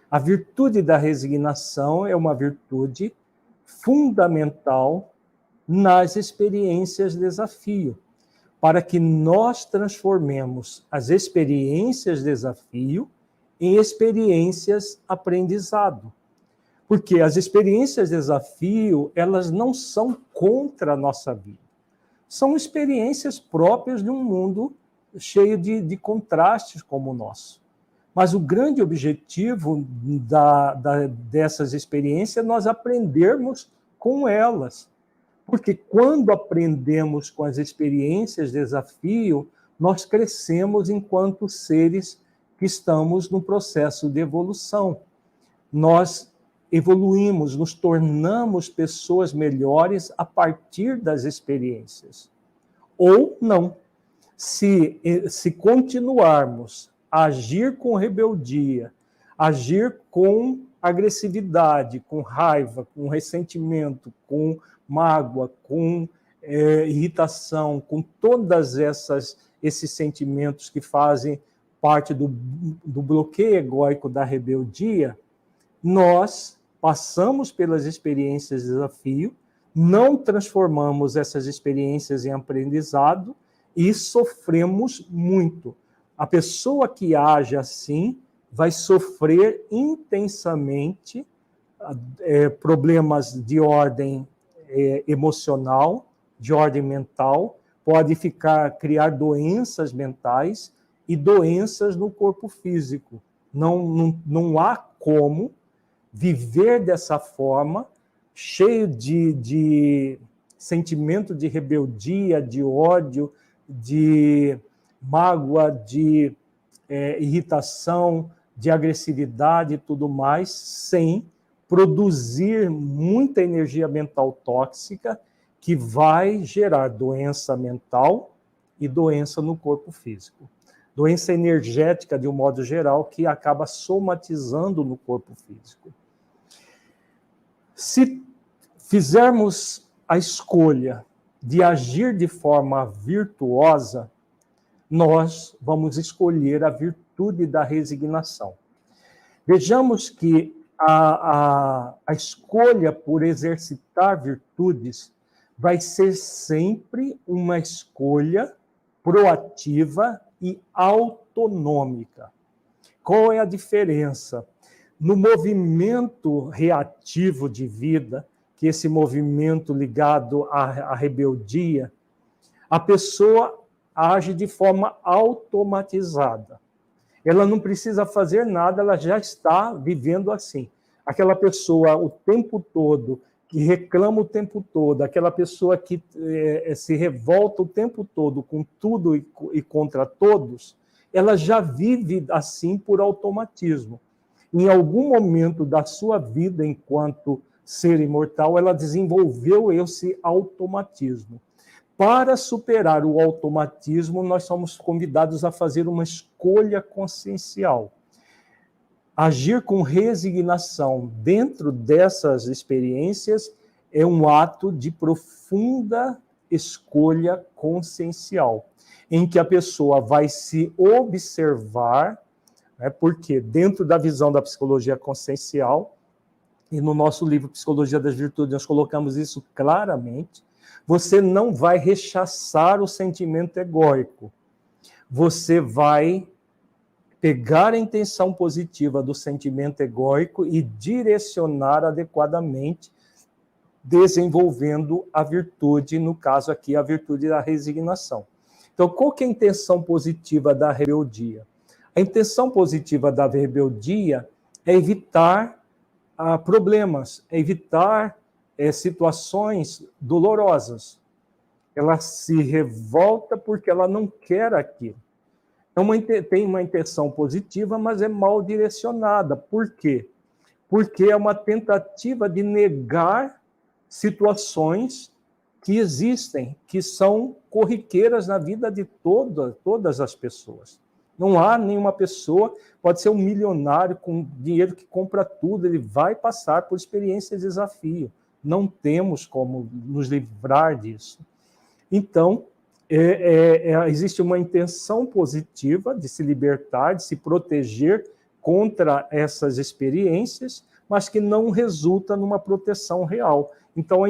A virtude da resignação é uma virtude fundamental nas experiências de desafio, para que nós transformemos as experiências de desafio em experiências aprendizado. Porque as experiências de desafio, elas não são contra a nossa vida. São experiências próprias de um mundo cheio de contrastes como o nosso. Mas o grande objetivo dessas experiências é nós aprendermos com elas. Porque quando aprendemos com as experiências de desafio, nós crescemos enquanto seres que estamos no processo de evolução. Nós evoluímos, nos tornamos pessoas melhores a partir das experiências. Ou não. Se continuarmos a agir com rebeldia, agir com agressividade, com raiva, com ressentimento, com mágoa, com irritação, com todas esses sentimentos que fazem parte do bloqueio egóico da rebeldia, nós passamos pelas experiências de desafio, não transformamos essas experiências em aprendizado e sofremos muito. A pessoa que age assim vai sofrer intensamente problemas de ordem emocional, de ordem mental, pode criar doenças mentais e doenças no corpo físico. Não há como viver dessa forma, cheio de sentimento de rebeldia, de ódio, de mágoa, de irritação, de agressividade e tudo mais, sem produzir muita energia mental tóxica que vai gerar doença mental e doença no corpo físico. Doença energética, de um modo geral, que acaba somatizando no corpo físico. Se fizermos a escolha de agir de forma virtuosa, nós vamos escolher a virtude da resignação. Vejamos que a escolha por exercitar virtudes vai ser sempre uma escolha proativa e autonômica. Qual é a diferença? No movimento reativo de vida, que esse movimento ligado à rebeldia, a pessoa age de forma automatizada. Ela não precisa fazer nada, ela já está vivendo assim. Aquela pessoa o tempo todo, que reclama o tempo todo, aquela pessoa que se revolta o tempo todo com tudo e contra todos, ela já vive assim por automatismo. Em algum momento da sua vida, enquanto ser imortal, ela desenvolveu esse automatismo. Para superar o automatismo, nós somos convidados a fazer uma escolha consciencial. Agir com resignação dentro dessas experiências é um ato de profunda escolha consciencial, em que a pessoa vai se observar, porque dentro da visão da psicologia consciencial, e no nosso livro Psicologia das Virtudes nós colocamos isso claramente, você não vai rechaçar o sentimento egóico. Você vai pegar a intenção positiva do sentimento egóico e direcionar adequadamente, desenvolvendo a virtude, no caso aqui, a virtude da resignação. Então, qual que é a intenção positiva da rebeldia? A intenção positiva da rebeldia é evitar problemas, é evitar situações dolorosas. Ela se revolta porque ela não quer aquilo. Tem uma intenção positiva, mas é mal direcionada. Por quê? Porque é uma tentativa de negar situações que existem, que são corriqueiras na vida de todas as pessoas. Não há nenhuma pessoa, pode ser um milionário com dinheiro que compra tudo, ele vai passar por experiência de desafio. Não temos como nos livrar disso. Então, existe uma intenção positiva de se libertar, de se proteger contra essas experiências, mas que não resulta numa proteção real. Então,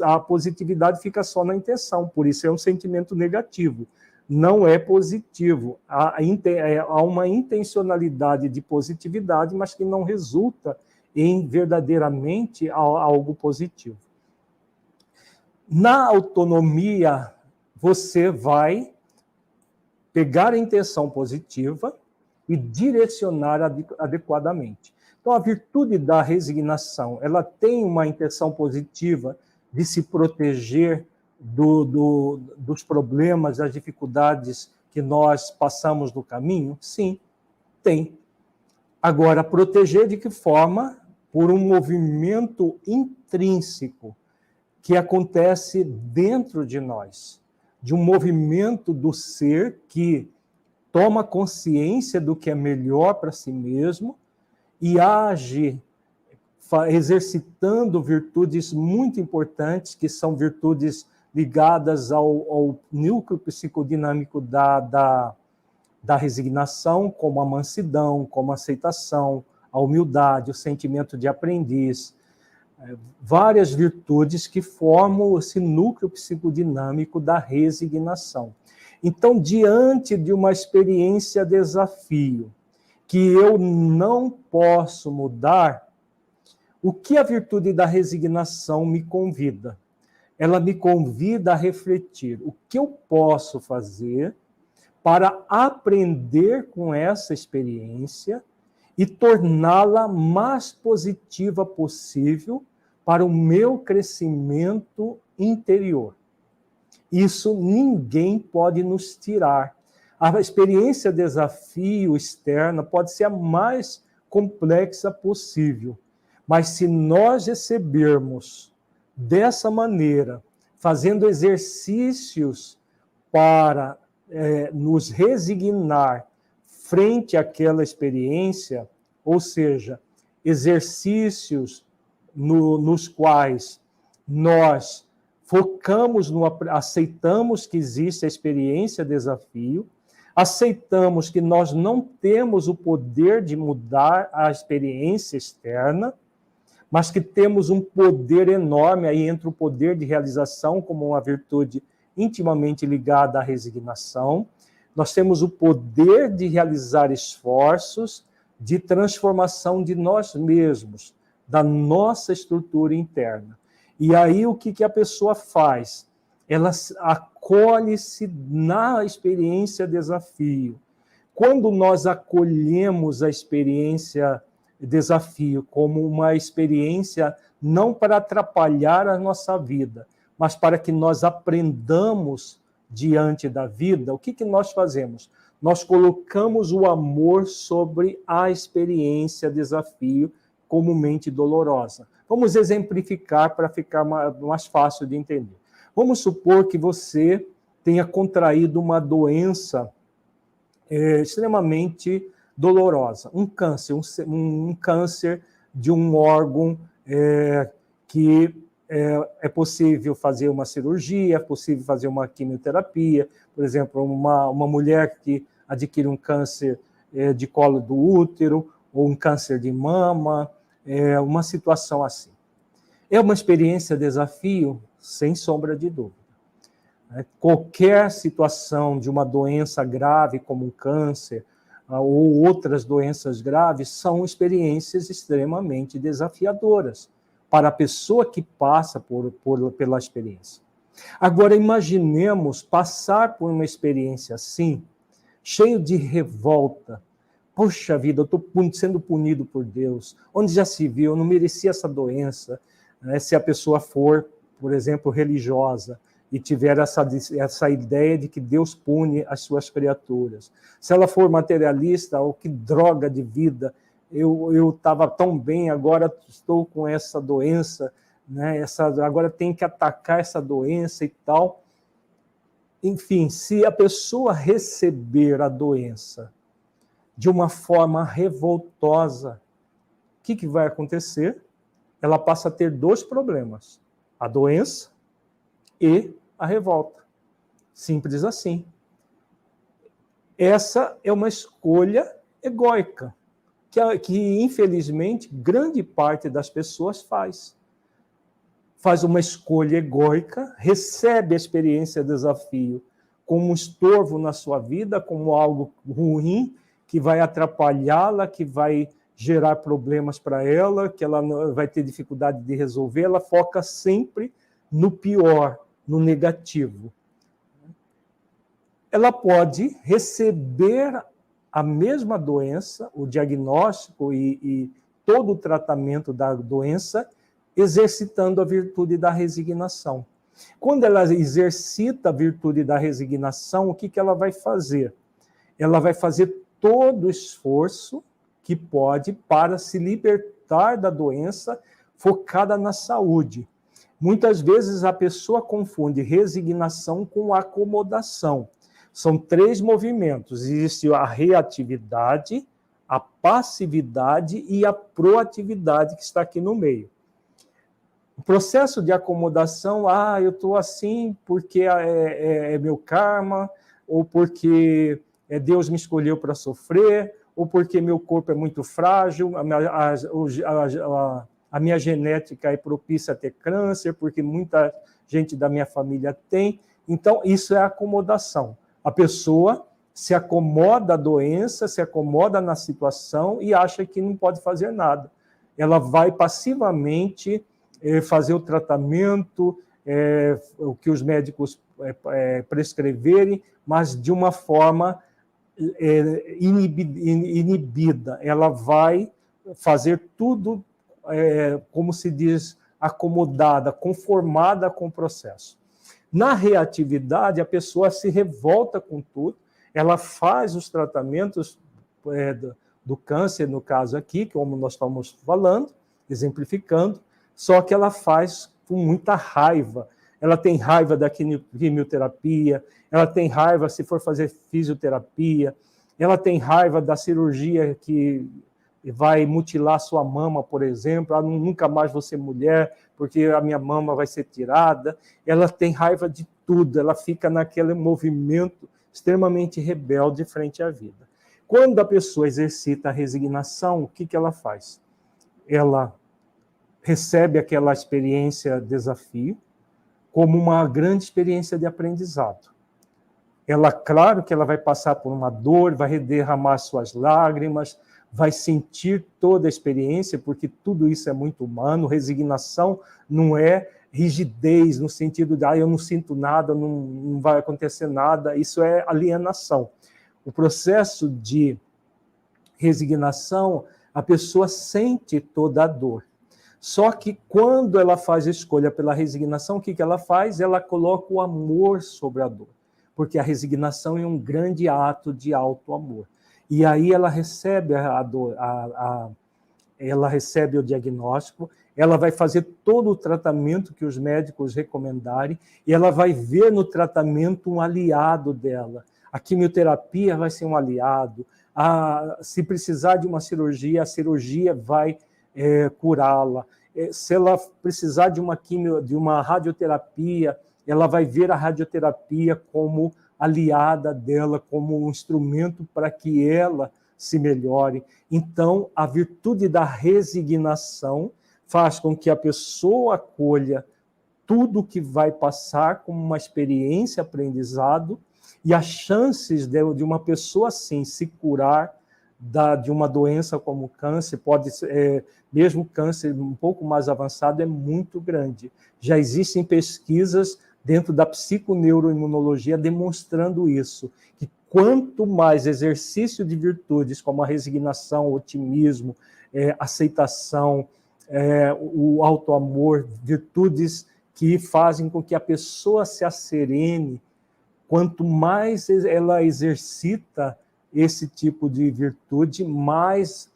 a positividade fica só na intenção, por isso é um sentimento negativo. Não é positivo. Há uma intencionalidade de positividade, mas que não resulta em verdadeiramente algo positivo. Na autonomia, você vai pegar a intenção positiva e direcionar adequadamente. Então, a virtude da resignação, ela tem uma intenção positiva de se proteger dos problemas, das dificuldades que nós passamos no caminho? Sim, tem. Agora, proteger de que forma? Por um movimento intrínseco que acontece dentro de nós, de um movimento do ser que toma consciência do que é melhor para si mesmo e age exercitando virtudes muito importantes, que são virtudes ligadas ao núcleo psicodinâmico da resignação, como a mansidão, como a aceitação, a humildade, o sentimento de aprendiz, várias virtudes que formam esse núcleo psicodinâmico da resignação. Então, diante de uma experiência desafio que eu não posso mudar, o que a virtude da resignação me convida? Ela me convida a refletir o que eu posso fazer para aprender com essa experiência e torná-la mais positiva possível para o meu crescimento interior. Isso ninguém pode nos tirar. A experiência desafio externa pode ser a mais complexa possível, mas se nós recebermos dessa maneira, fazendo exercícios para nos resignar frente àquela experiência, ou seja, exercícios nos quais nós focamos, aceitamos que existe a experiência desafio, aceitamos que nós não temos o poder de mudar a experiência externa, mas que temos um poder enorme, aí entra o poder de realização como uma virtude intimamente ligada à resignação. Nós temos o poder de realizar esforços de transformação de nós mesmos, da nossa estrutura interna. E aí o que a pessoa faz? Ela acolhe-se na experiência desafio. Quando nós acolhemos a experiência desafio como uma experiência não para atrapalhar a nossa vida, mas para que nós aprendamos diante da vida, o que nós fazemos? Nós colocamos o amor sobre a experiência desafio comumente dolorosa. Vamos exemplificar para ficar mais fácil de entender. Vamos supor que você tenha contraído uma doença extremamente dolorosa, um câncer, um câncer de um órgão que é possível fazer uma cirurgia, é possível fazer uma quimioterapia, por exemplo, uma mulher que adquire um câncer de colo do útero, ou um câncer de mama, uma situação assim. É uma experiência desafio, sem sombra de dúvida. Qualquer situação de uma doença grave, como um câncer, ou outras doenças graves, são experiências extremamente desafiadoras para a pessoa que passa pela experiência. Agora, imaginemos passar por uma experiência assim, cheio de revolta. Poxa vida, eu estou sendo punido por Deus. Onde já se viu? Eu não merecia essa doença. Se a pessoa for, por exemplo, religiosa, e tiver essa ideia de que Deus pune as suas criaturas. Se ela for materialista, oh, que droga de vida, eu estava tão bem, agora estou com essa doença, né? Agora tem que atacar essa doença e tal. Enfim, se a pessoa receber a doença de uma forma revoltosa, o que vai acontecer? Ela passa a ter dois problemas, a doença e a revolta. Simples assim. Essa é uma escolha egóica, que infelizmente, grande parte das pessoas faz uma escolha egóica, recebe a experiência desafio como um estorvo na sua vida, como algo ruim, que vai atrapalhá-la, que vai gerar problemas para ela, que ela vai ter dificuldade de resolver, ela foca sempre no pior, no negativo. Ela pode receber a mesma doença, o diagnóstico e todo o tratamento da doença, exercitando a virtude da resignação. Quando ela exercita a virtude da resignação, o que ela vai fazer? Ela vai fazer todo o esforço que pode para se libertar da doença, focada na saúde. Muitas vezes a pessoa confunde resignação com acomodação. São 3 movimentos. Existe a reatividade, a passividade e a proatividade que está aqui no meio. O processo de acomodação, eu estou assim porque é meu karma, ou porque Deus me escolheu para sofrer, ou porque meu corpo é muito frágil, a minha genética é propícia a ter câncer, porque muita gente da minha família tem. Então, isso é acomodação. A pessoa se acomoda à doença, se acomoda na situação e acha que não pode fazer nada. Ela vai passivamente fazer o tratamento, o que os médicos prescreverem, mas de uma forma inibida. Ela vai fazer tudo, como se diz, acomodada, conformada com o processo. Na reatividade, a pessoa se revolta com tudo, ela faz os tratamentos do câncer, no caso aqui, como nós estamos falando, exemplificando, só que ela faz com muita raiva. Ela tem raiva da quimioterapia, ela tem raiva se for fazer fisioterapia, ela tem raiva da cirurgia que vai mutilar sua mama, por exemplo, nunca mais vou ser mulher, porque a minha mama vai ser tirada. Ela tem raiva de tudo, ela fica naquele movimento extremamente rebelde frente à vida. Quando a pessoa exercita a resignação, o que ela faz? Ela recebe aquela experiência desafio como uma grande experiência de aprendizado. Claro que ela vai passar por uma dor, vai derramar suas lágrimas, vai sentir toda a experiência, porque tudo isso é muito humano. Resignação não é rigidez, no sentido de eu não sinto nada, não vai acontecer nada, isso é alienação. O processo de resignação, a pessoa sente toda a dor. Só que quando ela faz a escolha pela resignação, o que ela faz? Ela coloca o amor sobre a dor, porque a resignação é um grande ato de auto-amor. E aí ela recebe a dor, ela recebe o diagnóstico, ela vai fazer todo o tratamento que os médicos recomendarem, e ela vai ver no tratamento um aliado dela. A quimioterapia vai ser um aliado, se precisar de uma cirurgia, a cirurgia vai curá-la. Se ela precisar de uma radioterapia, ela vai ver a radioterapia como aliada dela, como um instrumento para que ela se melhore. Então, a virtude da resignação faz com que a pessoa acolha tudo que vai passar como uma experiência, aprendizado, e as chances de uma pessoa assim se curar de uma doença como câncer, pode ser, mesmo câncer um pouco mais avançado, é muito grande. Já existem pesquisas dentro da psiconeuroimunologia demonstrando isso, que quanto mais exercício de virtudes como a resignação, o otimismo, aceitação, o autoamor, virtudes que fazem com que a pessoa se asserene, quanto mais ela exercita esse tipo de virtude, mais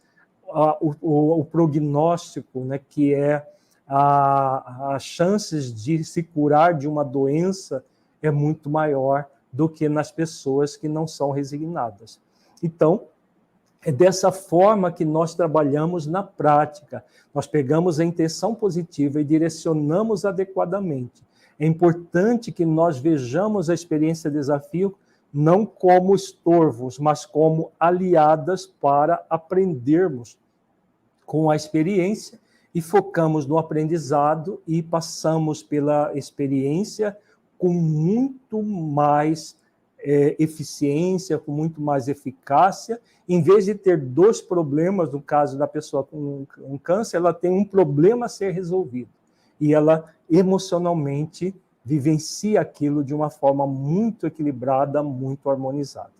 o prognóstico, né, que é as chances de se curar de uma doença é muito maior do que nas pessoas que não são resignadas. Então, é dessa forma que nós trabalhamos na prática. Nós pegamos a intenção positiva e direcionamos adequadamente. É importante que nós vejamos a experiência desafio não como estorvos, mas como aliadas para aprendermos com a experiência, e focamos no aprendizado e passamos pela experiência com muito mais eficiência, com muito mais eficácia. Em vez de ter 2 problemas, no caso da pessoa com um câncer, ela tem um problema a ser resolvido. E ela emocionalmente vivencia aquilo de uma forma muito equilibrada, muito harmonizada.